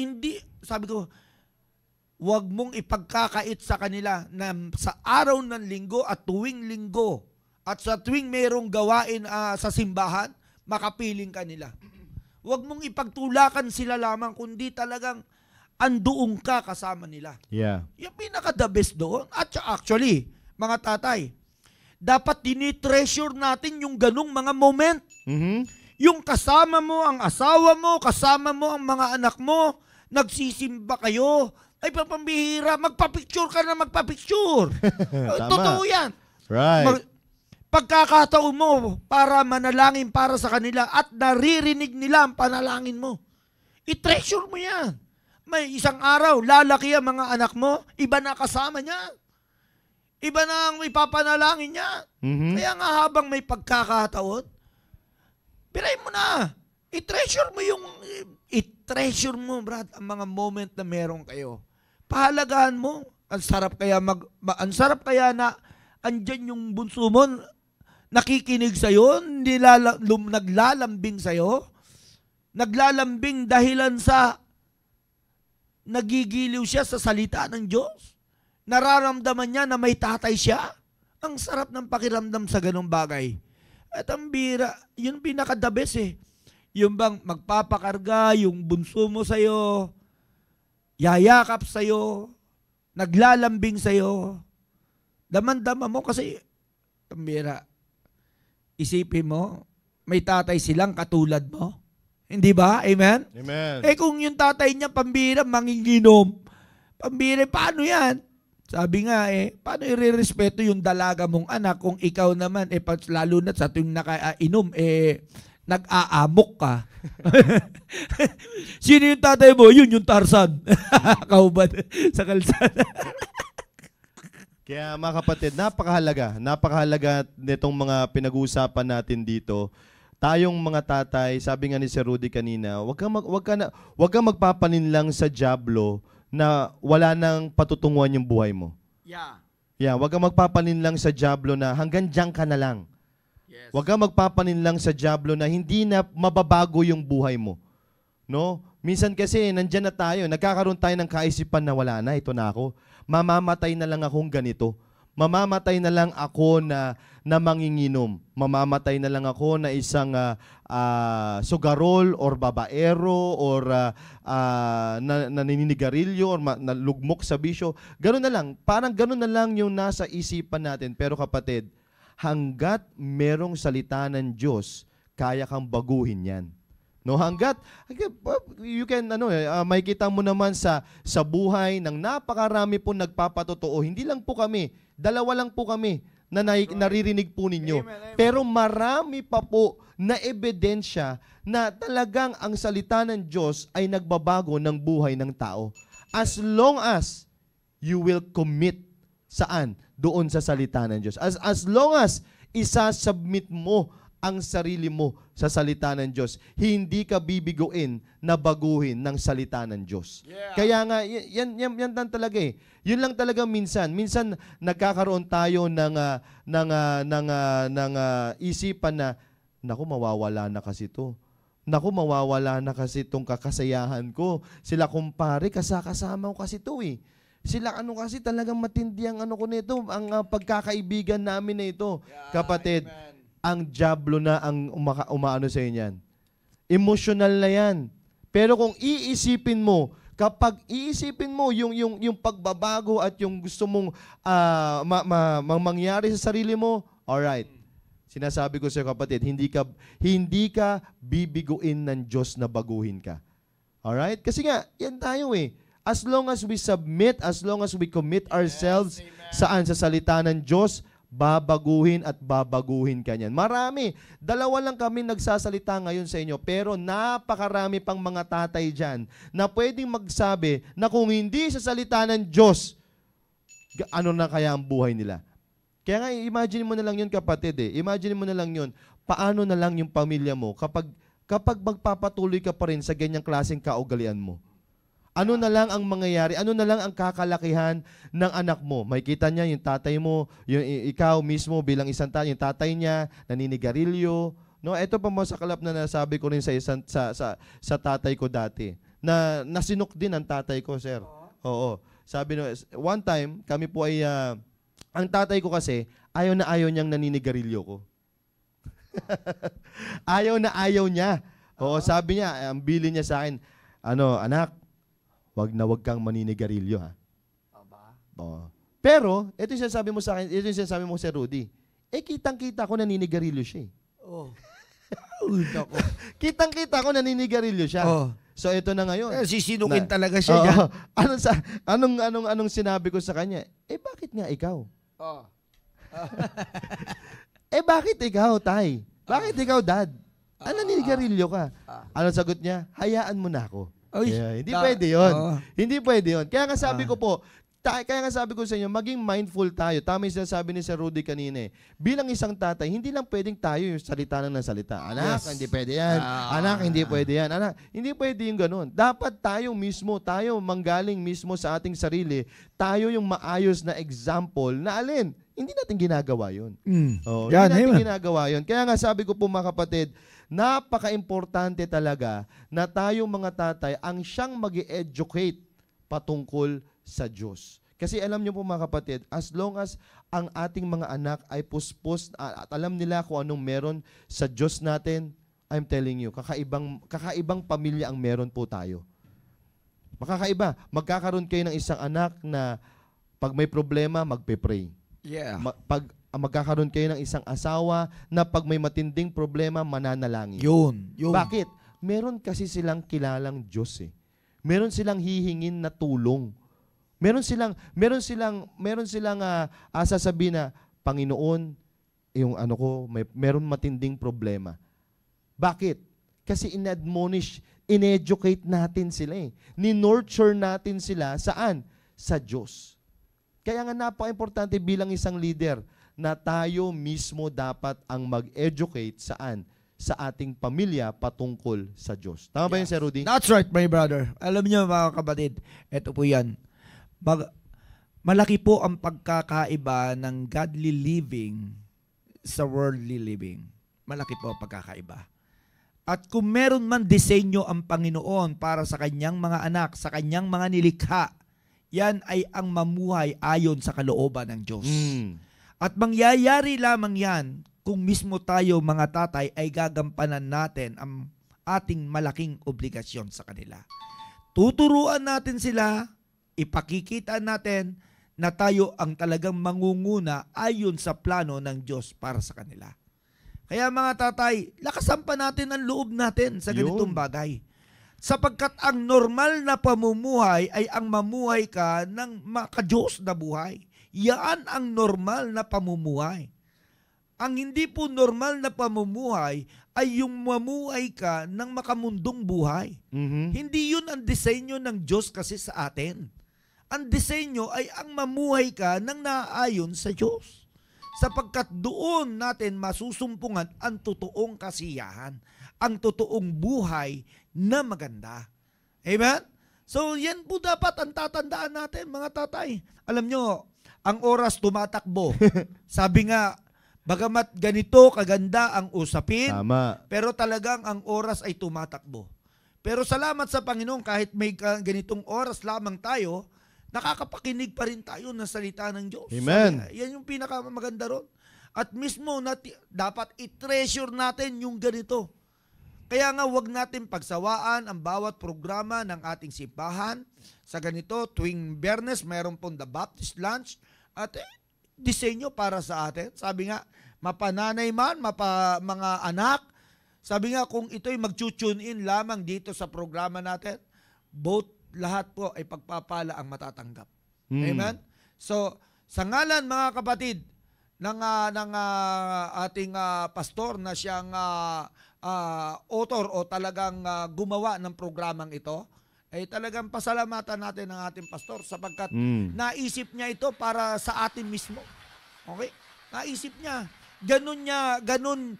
sabi ko, huwag mong ipagkakait sa kanila na sa araw ng linggo at tuwing linggo at sa tuwing mayroong gawain sa simbahan, makapiling ka nila. Huwag mong ipagtulakan sila lamang kundi talagang andoong ka kasama nila. Yeah. Yung pinaka-the best doon. At actually, mga tatay, dapat dinitreasure natin yung ganung mga moment. Yung kasama mo ang asawa mo, kasama mo ang mga anak mo, nagsisimba kayo, ay pambihira, magpa-picture ka na magpa-picture. Totoo yan. Right. Pagkakataon mo para manalangin para sa kanila at naririnig nila ang panalangin mo. I-treasure mo yan. May isang araw, lalaki ang mga anak mo, iba na kasama niya. Iba na ang ipapanalangin niya. Kaya nga habang may pagkakataon, pirayin mo na. I-treasure mo, Brad, ang mga moment na meron kayo. Pahalagahan mo. Ang sarap kaya na andyan yung bunso mo, nakikinig sa'yo, naglalambing sa'yo, naglalambing dahilan sa nagigiliw siya sa salita ng Diyos. Nararamdaman niya na may tatay siya. Ang sarap ng pakiramdam sa ganung bagay. At ang bira, yun pinaka-the best eh. Yung bang magpapakarga, yung bunso mo sa'yo, yayakap sa'yo, naglalambing sa'yo, daman-dama mo kasi, ang bira, isipin mo, may tatay silang katulad mo. Hindi ba? Amen? Amen. Kung yung tatay niya pambira, manginginom, pambira, paano yan? Sabi nga paano i-respeto yung dalaga mong anak kung ikaw naman, lalo na sa tuwing nakainom, nag-aamok ka. Sino yung tatay mo? Yun yung Tarzan. Kaubad sa kalsada. Kaya mga kapatid, napakahalaga nitong mga pinag-uusapan natin dito. Tayong mga tatay, sabi nga ni Sir Rudy kanina, wag kang magpapaninlang sa dyablo na wala nang patutunguhan yung buhay mo. Yeah, wag kang magpapaninlang sa dyablo na hanggang diyan ka na lang. Yes. Wag kang magpapaninlang sa dyablo na hindi na mababago yung buhay mo. No? Minsan kasi nandiyan na tayo, nagkakaroon tayo ng kaisipan na wala na, ito na ako. Mamamatay na lang akong ganito. Mamamatay na lang ako na manginginom. Mamamatay na lang ako na isang sugarol or babaero or naninigarilyo or nalugmok sa bisyo. Ganun na lang. Parang ganun na lang yung nasa isipan natin. Pero kapatid, hanggat merong salita ng Diyos, kaya kang baguhin yan. No, hanggat you can makikita mo naman sa buhay ng napakarami po nagpapatotoo. Hindi lang po kami, dalawa lang po kami na naririnig po ninyo. Amen. Pero marami pa po na ebidensya na talagang ang salita ng Diyos ay nagbabago ng buhay ng tao. As long as you will commit saan? Doon sa salita ng Diyos. As long as isasubmit mo ang sarili mo sa salita ng Diyos, hindi ka bibiguin na baguhin ng salita ng Diyos. Yeah. Kaya nga, yan lang talaga eh. Yun lang talaga minsan. Minsan nagkakaroon tayo ng isipan na, naku, mawawala na kasi to. Naku, mawawala na kasi itong kakasayahan ko. Sila kumpare, kasama ko kasi to eh. Sila kasi talagang matindi ang ko nito, ang pagkakaibigan namin na ito. Yeah, kapatid, amen. ang diablo na ang umaano sa inyo yan. Emotional na yan. Pero kung iisipin mo, kapag iisipin mo yung pagbabago at yung gusto mong mangyari sa sarili mo, alright. Sinasabi ko sa kapatid, hindi ka bibiguin ng Diyos na baguhin ka. Alright? Kasi nga, yan tayo eh. As long as we submit, as long as we commit ourselves, saan? Sa salita ng Diyos, babaguhin at babaguhin ka niyan. Marami. Dalawa lang kami nagsasalita ngayon sa inyo, pero napakarami pang mga tatay dyan na pwedeng magsabi na kung hindi sa salita ng Diyos, ano na kaya ang buhay nila? Kaya nga, imagine mo na lang yun, kapatid eh. Imagine mo na lang yun, paano na lang yung pamilya mo kapag magpapatuloy ka pa rin sa ganyang klaseng kaugalian mo. Ano na lang ang mangyayari? Ano na lang ang kakalakihan ng anak mo? Makikita niya yung tatay mo, yung ikaw mismo bilang isang tatay, yung tatay niya naninigarilyo. No, ito pa mo sa kalap na nasabi ko rin sa tatay ko dati. Na nasinok din ang tatay ko, sir. Oo. Sabi no, one time kami po ay ang tatay ko kasi ayaw niyang naninigarilyo ko. ayaw niya. Oo, sabi niya, ang bili niya sa akin, anak, wag kang maninigarilyo, ha? Aba? Oo. Pero, ito yung sinasabi mo sa akin, ito yung sinasabi mo sa Rudy. Kitang-kita ko naninigarilyo siya. Oh. Kitang-kita ko naninigarilyo siya. Oh. So, ito na ngayon. Sisinukin talaga siya dyan. Anong sinabi ko sa kanya? Bakit nga ikaw? Oh. Bakit ikaw, tay? Bakit ikaw, dad? Naninigarilyo ka. Anong sagot niya? Hayaan mo na ako. Hindi pwede yun. Hindi pwede yun. Kaya nga sabi ko po, sa inyo, maging mindful tayo. Tama yung sinasabi ni Sir Rudy kanina eh. Bilang isang tatay, hindi lang pwedeng tayo yung salita ng salita. Anak, hindi pwede yan. Anak, hindi pwede yan. Anak, hindi pwede yung ganun. Dapat tayo mismo, tayo manggaling mismo sa ating sarili, tayo yung maayos na example na alin, hindi natin ginagawa yun. Hindi natin ginagawa yun. Kaya nga sabi ko po mga kapatid, napaka-importante talaga na tayong mga tatay ang siyang mag-educate patungkol sa Diyos. Kasi alam niyo po mga kapatid, as long as ang ating mga anak ay puspos at alam nila kung anong meron sa Diyos natin, I'm telling you, kakaibang pamilya ang meron po tayo. Makakaiba. Magkakaroon kayo ng isang anak na pag may problema, magpe-pray. Yeah. Magkakaroon kayo ng isang asawa na pag may matinding problema, mananalangin. Yun. Bakit? Meron kasi silang kilalang Diyos eh. Meron silang hihingin na tulong. Meron silang sasabihin na, Panginoon, yung meron matinding problema. Bakit? Kasi in-educate natin sila eh. Ni-nurture natin sila saan? Sa Diyos. Kaya nga napaka-importante bilang isang leader na tayo mismo dapat ang mag-educate saan? Sa ating pamilya patungkol sa Diyos. Tama ba yun, Sir Rudy? That's right, my brother. Alam niyo mga kapatid, ito po yan. Malaki po ang pagkakaiba ng godly living sa worldly living. Malaki po ang pagkakaiba. At kung meron man disenyo ang Panginoon para sa kanyang mga anak, sa kanyang mga nilikha, yan ay ang mamuhay ayon sa kalooban ng Diyos. Mm. At mangyayari lamang yan kung mismo tayo mga tatay ay gagampanan natin ang ating malaking obligasyon sa kanila. Tuturuan natin sila, ipakikita natin na tayo ang talagang mangunguna ayon sa plano ng Diyos para sa kanila. Kaya mga tatay, lakasan pa natin ang loob natin sa ganitong bagay. Sapagkat ang normal na pamumuhay ay ang mamuhay ka ng maka-Diyos na buhay. Yan ang normal na pamumuhay. Ang hindi po normal na pamumuhay ay yung mamuhay ka ng makamundong buhay. Mhm. Hindi yun ang disenyo ng Diyos kasi sa atin. Ang disenyo ay ang mamuhay ka ng naaayon sa Diyos. Sapagkat doon natin masusumpungan ang totoong kasiyahan, ang totoong buhay na maganda. Amen? So yan po dapat ang tatandaan natin mga tatay. Alam nyo, ang oras tumatakbo. Sabi nga, bagamat ganito kaganda ang usapin, Tama. pero talagang ang oras ay tumatakbo. Pero salamat sa Panginoon kahit may ganitong oras lamang tayo, nakakapakinig pa rin tayo ng salita ng Diyos. Amen. Yan yung pinakamaganda ron. At mismo dapat i-treasure natin yung ganito. Kaya nga wag natin pagsawaan ang bawat programa ng ating simbahan. Sa ganito, tuwing Biyernes, mayroon pong The Baptist Lunch at disenyo para sa atin. Sabi nga, mapananay man, mga anak, sabi nga kung ito'y mag-tune in lamang dito sa programa natin, both lahat po ay pagpapala ang matatanggap. Amen? So, sa ngalan mga kapatid ng ating pastor na siyang author o talagang gumawa ng programang ito, ay talagang pasalamatan natin ang ating pastor sapagkat naisip niya ito para sa atin mismo. Okay? Naisip niya. Ganun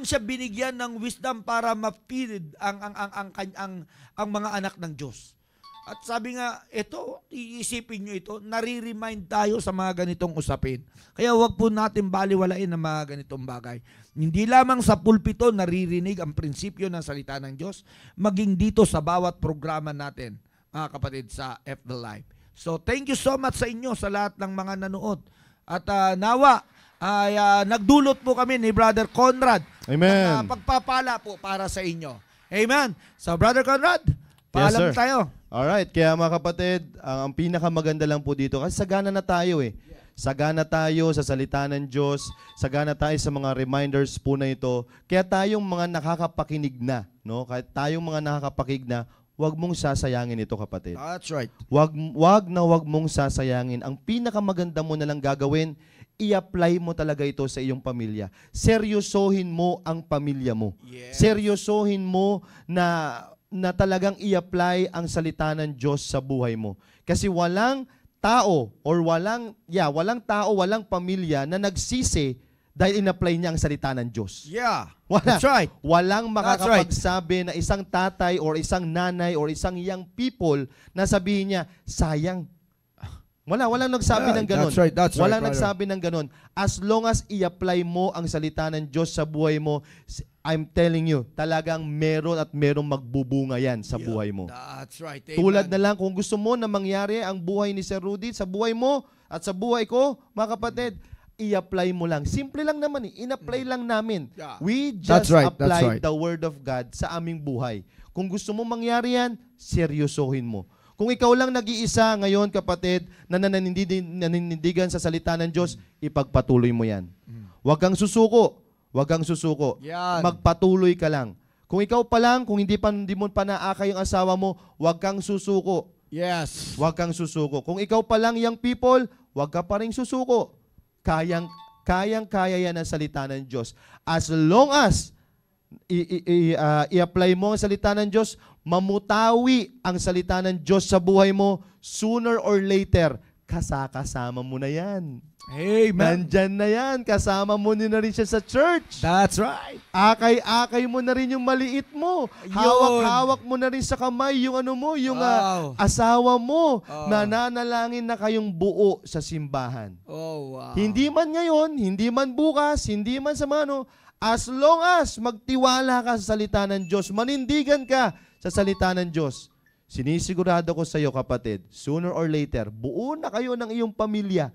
siya binigyan ng wisdom para ma-feed ang mga anak ng Diyos. At sabi nga, ito, iisipin nyo ito, nare-remind tayo sa mga ganitong usapin. Kaya wag po natin baliwalain ang mga ganitong bagay. Hindi lamang sa pulpito naririnig ang prinsipyo ng salita ng Diyos, maging dito sa bawat programa natin, mga kapatid, sa FB Live. So, thank you so much sa inyo, sa lahat ng mga nanood. At nawa, ay nagdulot po kami ni Brother Conrad Amen. ng pagpapala po para sa inyo. Amen. So, Brother Conrad, paalam sir. tayo. Alright, kaya mga kapatid, ang pinakamaganda lang po dito, kasi sagana na tayo eh. Sagana tayo sa salita ng Diyos, sagana tayo sa mga reminders po na ito. Kaya tayong mga nakakapakinig na, no? Kahit tayong mga nakakapakinig na, wag mong sasayangin ito kapatid. That's right. Wag mong sasayangin. Ang pinakamaganda mo na lang gagawin, i-apply mo talaga ito sa iyong pamilya. Seryosohin mo ang pamilya mo. Yes. Seryosohin mo na talagang i-apply ang salita ng Diyos sa buhay mo. Kasi walang tao, walang pamilya na nagsisi dahil in-apply niya ang salita ng Diyos. Yeah. Wala. That's right. Walang makakapagsabi na isang tatay or isang nanay or isang young people na sabihin niya, sayang. Walang nagsabi ng ganun. That's right, Walang brother. nagsabi ng ganun. As long as i-apply mo ang salita ng Diyos sa buhay mo, I'm telling you, talagang merong magbubunga yan sa buhay mo. That's right. Amen. Tulad na lang, kung gusto mo na mangyari ang buhay ni Sir Rudy sa buhay mo at sa buhay ko, mga kapatid, i-apply mo lang. Simple lang naman eh. In-apply lang namin. Yeah. We just That's right. applied the Word of God sa aming buhay. Kung gusto mo mangyari yan, seryosohin mo. Kung ikaw lang nag-iisa ngayon, kapatid, na naninindigan sa salita ng Diyos, ipagpatuloy mo yan. Huwag kang susuko. Huwag kang susuko. Yan. Magpatuloy ka lang. Kung ikaw pa lang, kung hindi mo pa naakay yung asawa mo, huwag kang susuko. Yes. Huwag kang susuko. Kung ikaw pa lang young people, huwag ka pa rin susuko. Kayang-kaya yan ang salita ng Diyos. As long as i-apply mo ang salita ng Diyos, mamutawi ang salita ng Diyos sa buhay mo, sooner or later, kasama mo na yan. Amen. Nandyan na yan. Kasama mo na rin siya sa church. That's right. Akay-akay mo na rin yung maliit mo. Yun. Hawak-hawak mo na rin sa kamay yung Wow. asawa mo. Oh. Nananalangin na kayong buo sa simbahan. Oh, wow. Hindi man ngayon, hindi man bukas, hindi man sa as long as magtiwala ka sa salita ng Diyos, manindigan ka sa salita ng Diyos, Sinisigurado ko sa iyo, kapatid, sooner or later, buo na kayo ng iyong pamilya.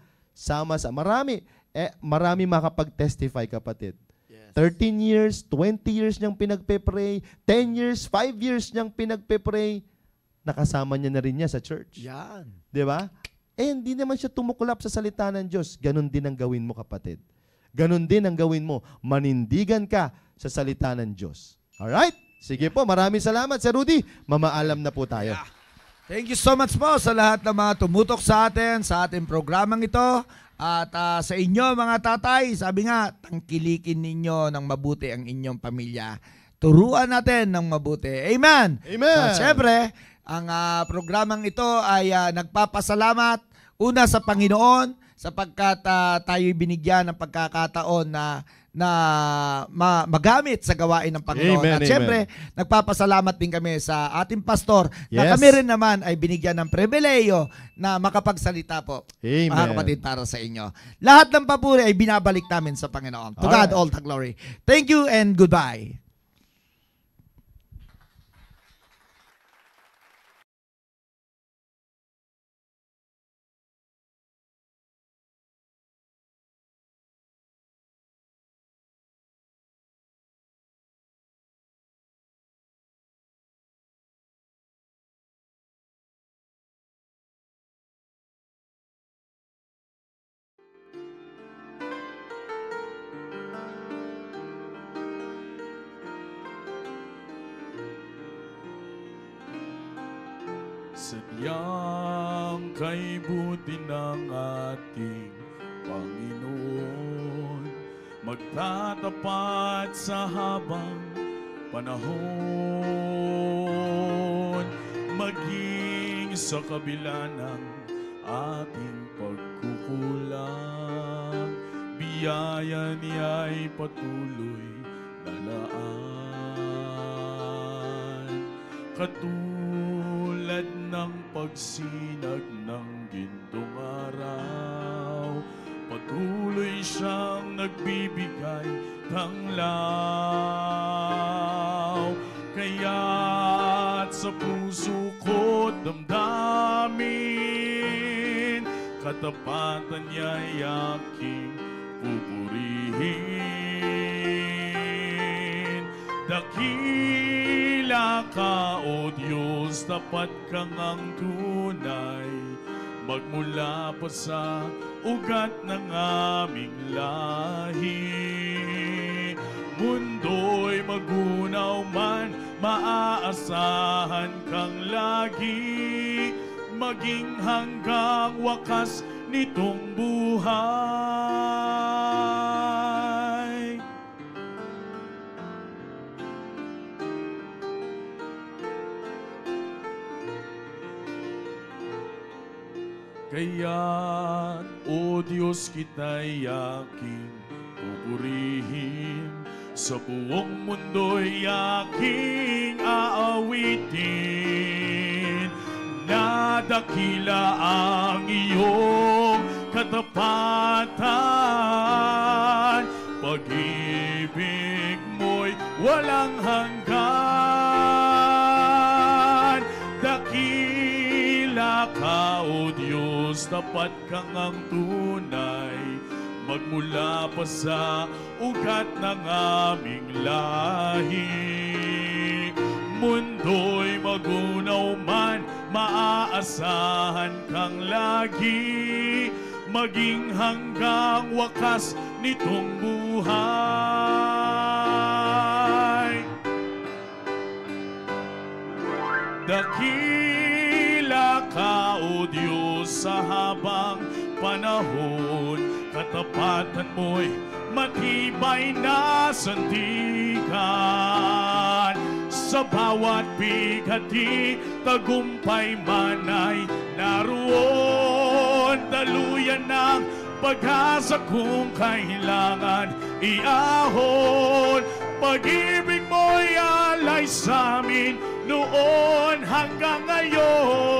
Marami makapag-testify, kapatid. 13 years, 20 years niyang pinagpe-pray, 10 years, 5 years niyang pinagpe-pray, nakasama niya na rin niya sa church. Yan. Di ba? Hindi naman siya tumuklap sa salita ng Diyos. Ganon din ang gawin mo, kapatid. Ganon din ang gawin mo. Manindigan ka sa salita ng Diyos. Alright? Sige po, maraming salamat, Sir Rudy. Mamaalam na po tayo. Thank you so much po sa lahat ng mga tumutok sa atin, sa ating programang ito. At sa inyo mga tatay, sabi nga, tangkilikin ninyo ng mabuti ang inyong pamilya. Turuan natin ng mabuti. Amen! Amen! So, syempre, ang programang ito ay nagpapasalamat una sa Panginoon sapagkat tayo binigyan ng pagkakataon na magamit sa gawain ng Panginoon. Amen, At syempre, nagpapasalamat din kami sa ating pastor na kami rin naman ay binigyan ng pribileyo na makapagsalita po. Amen. Mga kapatid, para sa inyo. Lahat ng papuri ay binabalik namin sa Panginoon. To God all the glory. Thank you and goodbye. Sadyang kay buti ng ating Panginoon, magtatapat sa habang panahon, maging sa kabila ng ating pagkukulang, biyaya niya'y patuloy na laan. Katulad ng pagsinag ng gintong araw, patuloy siyang nagbibigay tanglaw. Kaya't sa puso ko damdamin, katapatan niya'y aking pupurihin. Dakila ka, O Diyos, tapat kang ang tunay, magmula pa sa ugat ng aming lahi. Mundo'y magunaw man, maaasahan kang lagi, maging hanggang wakas nitong buhay. Kaya, O Diyos, kita'y aking pupurihin, sa buong mundo'y aking aawitin. Nadakila ang iyong katapatan, pag-ibig mo'y walang hanggan. Dakila ka, O Diyos, tapat kang ang tunay, magmula pa sa ugat ng aming lahi. Mundo'y magunaw man, maaasahan kang lagi, maging hanggang wakas nitong buhay. Dakila ka, O Diyos, sa habang panahon, katapatan mo'y matibay na sandigan. Sa bawat bigati, tagumpay man ay naroon. Daluyan ng pag-asa kung kailangan iahon. Pag-ibig mo'y alay sa amin noon hanggang ngayon.